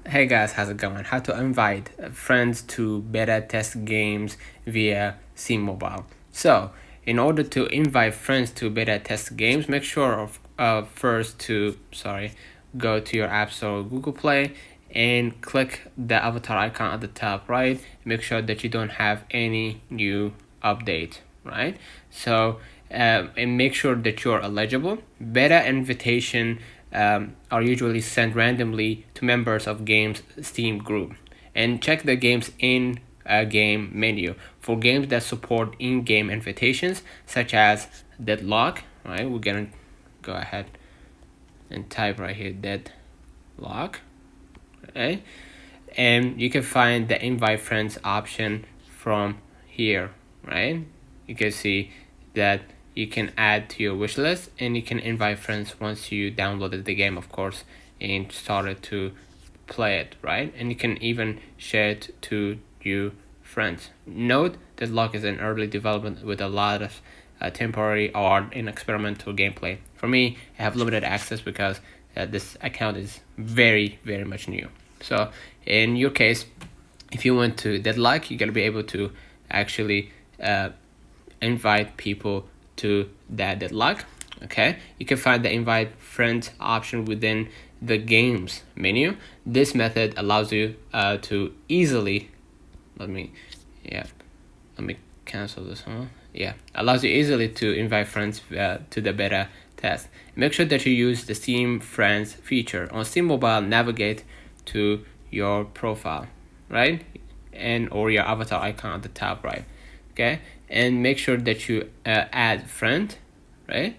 Hey guys, how's it going? How to invite friends to beta test games via Steam Mobile. So, in order to invite friends to beta test games, make sure of first to go to your App Store or Google Play and click the avatar icon at the top right. Make sure that you don't have any new update, right? So, and make sure that you're eligible. Beta invitation are usually sent randomly to members of games Steam group, and check the games in game menu for games that support in-game invitations such as Deadlock. Right, we're gonna go ahead and type right here Deadlock. Okay, and you can find the invite friends option from here. Right, you can see that you can add to your wish list, and you can invite friends once you downloaded the game, of course, and started to play it, right? And you can even share it to your friends. Note that Lock is in early development with a lot of temporary or experimental gameplay. For me, I have limited access because this account is very, very much new. So in your case, if you want to Deadlock, you're gonna be able to actually invite people to that Deadlock. Okay, you can find the invite friends option within the games menu. This method allows you to easily let me cancel this, allows you easily to invite friends to the beta test. Make sure that you use the Steam Friends feature on Steam Mobile. Navigate to your profile, right, and or your avatar icon at the top right. Okay, and make sure that you add friend, right,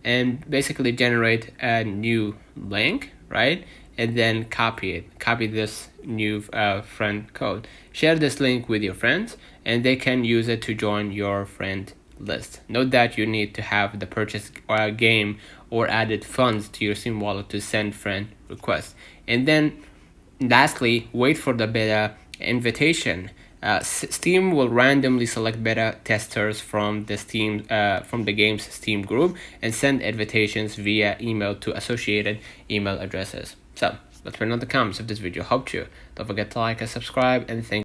and basically generate a new link, right, and then copy this new friend code. Share this link with your friends, and they can use it to join your friend list. Note that you need to have the purchase game or added funds to your Steam wallet to send friend requests. And then lastly, wait for the beta invitation. Steam will randomly select beta testers from the game's Steam group and send invitations via email to associated email addresses. So let me know in the comments if this video helped you. Don't forget to like and subscribe, and thank